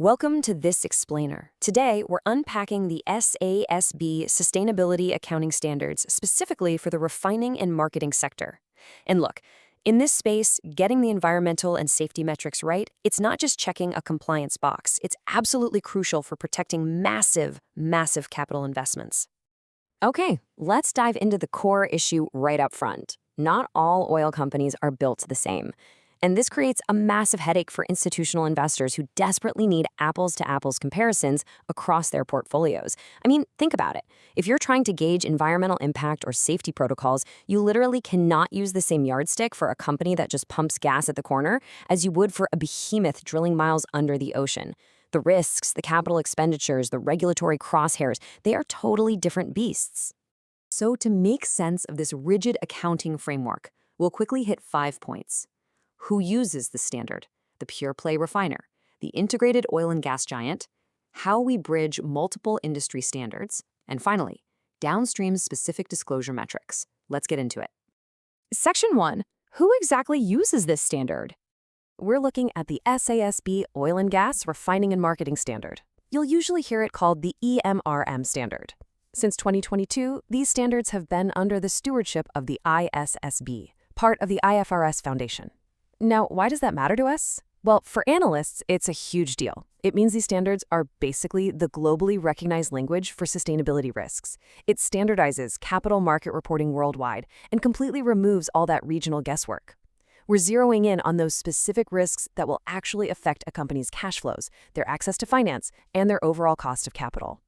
Welcome to This Explainer. Today, we're unpacking the SASB Sustainability Accounting Standards specifically for the refining and marketing sector. And look, in this space, getting the environmental and safety metrics right, it's not just checking a compliance box. It's absolutely crucial for protecting massive capital investments. Okay, let's dive into the core issue right up front. Not all oil companies are built the same. And this creates a massive headache for institutional investors who desperately need apples-to-apples comparisons across their portfolios. I mean, think about it. If you're trying to gauge environmental impact or safety protocols, you literally cannot use the same yardstick for a company that just pumps gas at the corner as you would for a behemoth drilling miles under the ocean. The risks, the capital expenditures, the regulatory crosshairs, they are totally different beasts. So to make sense of this rigid accounting framework, we'll quickly hit 5 points. Who uses the standard? The pure-play refiner, the integrated oil and gas giant, how we bridge multiple industry standards, and finally, downstream specific disclosure metrics. Let's get into it. Section 1. Who exactly uses this standard? We're looking at the SASB Oil and Gas Refining and Marketing Standard. You'll usually hear it called the EMRM standard. Since 2022, these standards have been under the stewardship of the ISSB, part of the IFRS Foundation. Now, why does that matter to us? Well, for analysts, it's a huge deal. It means these standards are basically the globally recognized language for sustainability risks. It standardizes capital market reporting worldwide and completely removes all that regional guesswork. We're zeroing in on those specific risks that will actually affect a company's cash flows, their access to finance, and their overall cost of capital.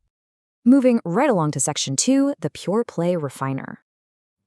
Moving right along to Section 2, the pure play refiner.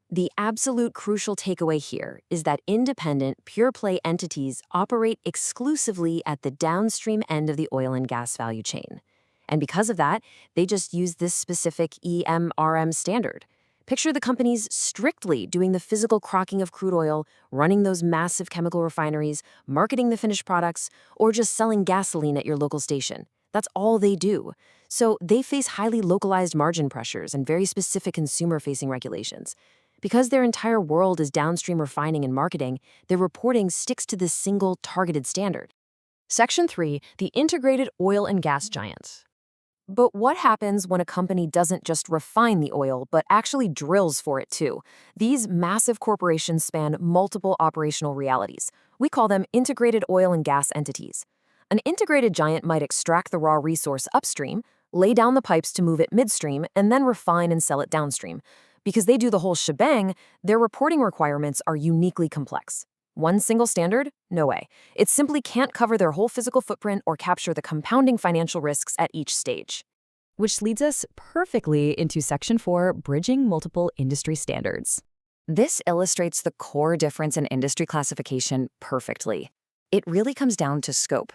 The absolute crucial takeaway here is that independent, pure-play entities operate exclusively at the downstream end of the oil and gas value chain. And because of that, they just use this specific EMRM standard. Picture the companies strictly doing the physical crocking of crude oil, running those massive chemical refineries, marketing the finished products, or just selling gasoline at your local station. That's all they do. So they face highly localized margin pressures and very specific consumer-facing regulations. Because their entire world is downstream refining and marketing, their reporting sticks to this single targeted standard. Section 3, the integrated oil and gas giant. But what happens when a company doesn't just refine the oil, but actually drills for it too? These massive corporations span multiple operational realities. We call them integrated oil and gas entities. An integrated giant might extract the raw resource upstream, lay down the pipes to move it midstream, and then refine and sell it downstream. Because they do the whole shebang, their reporting requirements are uniquely complex. One single standard? No way. It simply can't cover their whole physical footprint or capture the compounding financial risks at each stage. Which leads us perfectly into Section 4, bridging multiple industry standards. This illustrates the core difference in industry classification perfectly. It really comes down to scope.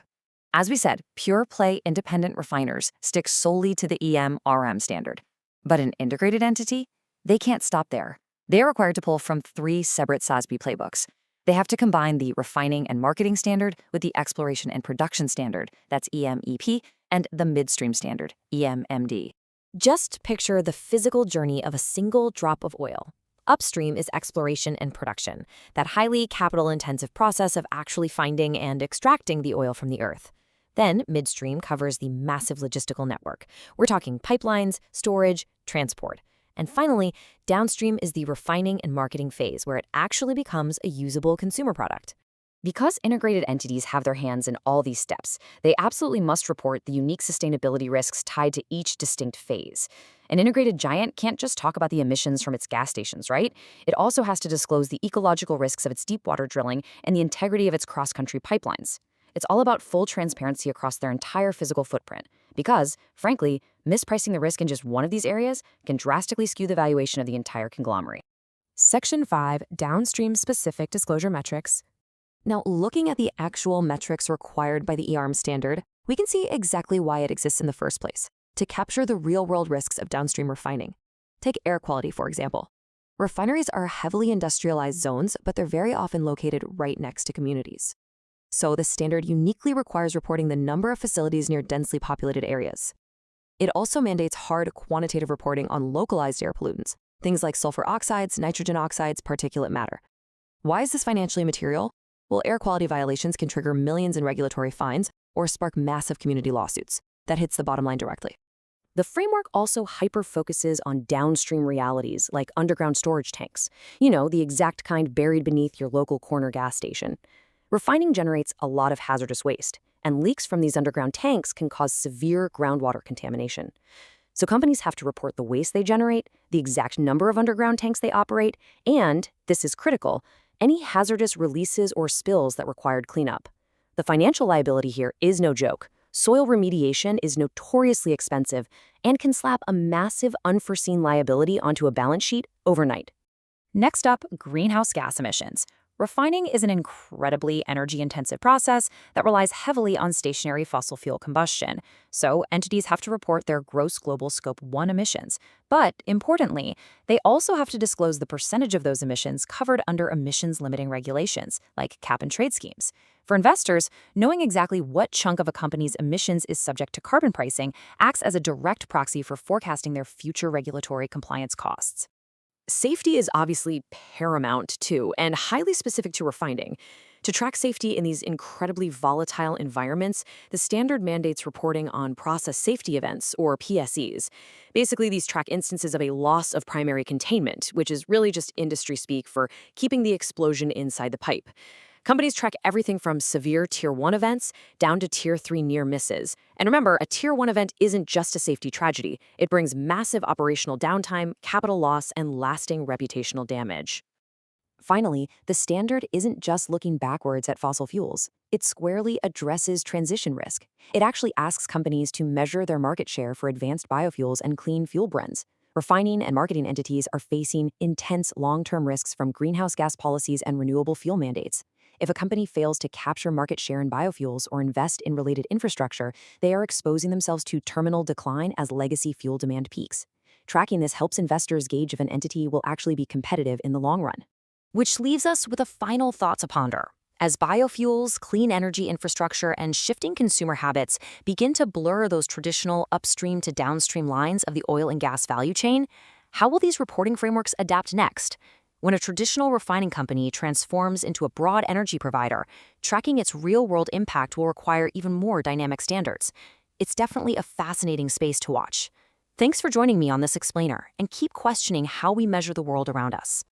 As we said, pure-play independent refiners stick solely to the EMRM standard. But an integrated entity? They can't stop there. They are required to pull from 3 separate SASB playbooks. They have to combine the refining and marketing standard with the exploration and production standard, that's EMEP, and the midstream standard, EMMD. Just picture the physical journey of a single drop of oil. Upstream is exploration and production, that highly capital-intensive process of actually finding and extracting the oil from the earth. Then, midstream covers the massive logistical network. We're talking pipelines, storage, transport. And finally, downstream is the refining and marketing phase where it actually becomes a usable consumer product. Because integrated entities have their hands in all these steps, they absolutely must report the unique sustainability risks tied to each distinct phase. An integrated giant can't just talk about the emissions from its gas stations, right? It also has to disclose the ecological risks of its deepwater drilling and the integrity of its cross-country pipelines. It's all about full transparency across their entire physical footprint. Because, frankly, mispricing the risk in just one of these areas can drastically skew the valuation of the entire conglomerate. Section 5, downstream specific disclosure metrics. Now, looking at the actual metrics required by the ERM standard, we can see exactly why it exists in the first place, to capture the real-world risks of downstream refining. Take air quality, for example. Refineries are heavily industrialized zones, but they're very often located right next to communities. So the standard uniquely requires reporting the number of facilities near densely populated areas. It also mandates hard quantitative reporting on localized air pollutants, things like sulfur oxides, nitrogen oxides, particulate matter. Why is this financially material? Well, air quality violations can trigger millions in regulatory fines, or spark massive community lawsuits. That hits the bottom line directly. The framework also hyper-focuses on downstream realities like underground storage tanks, the exact kind buried beneath your local corner gas station. Refining generates a lot of hazardous waste, and leaks from these underground tanks can cause severe groundwater contamination. So companies have to report the waste they generate, the exact number of underground tanks they operate, and, this is critical, any hazardous releases or spills that required cleanup. The financial liability here is no joke. Soil remediation is notoriously expensive and can slap a massive unforeseen liability onto a balance sheet overnight. Next up, greenhouse gas emissions. Refining is an incredibly energy-intensive process that relies heavily on stationary fossil fuel combustion, so entities have to report their gross global Scope 1 emissions. But, importantly, they also have to disclose the percentage of those emissions covered under emissions-limiting regulations, like cap-and-trade schemes. For investors, knowing exactly what chunk of a company's emissions is subject to carbon pricing acts as a direct proxy for forecasting their future regulatory compliance costs. Safety is obviously paramount, too, and highly specific to refining. To track safety in these incredibly volatile environments, the standard mandates reporting on process safety events, or PSEs. Basically, these track instances of a loss of primary containment, which is really just industry speak for keeping the explosion inside the pipe. Companies track everything from severe Tier 1 events down to Tier 3 near misses. And remember, a Tier 1 event isn't just a safety tragedy. It brings massive operational downtime, capital loss, and lasting reputational damage. Finally, the standard isn't just looking backwards at fossil fuels. It squarely addresses transition risk. It actually asks companies to measure their market share for advanced biofuels and clean fuel blends. Refining and marketing entities are facing intense long-term risks from greenhouse gas policies and renewable fuel mandates. If a company fails to capture market share in biofuels or invest in related infrastructure, they are exposing themselves to terminal decline as legacy fuel demand peaks. Tracking this helps investors gauge if an entity will actually be competitive in the long run. Which leaves us with a final thought to ponder. As biofuels, clean energy infrastructure, and shifting consumer habits begin to blur those traditional upstream to downstream lines of the oil and gas value chain, how will these reporting frameworks adapt next? When a traditional refining company transforms into a broad energy provider, tracking its real-world impact will require even more dynamic standards. It's definitely a fascinating space to watch. Thanks for joining me on this explainer, and keep questioning how we measure the world around us.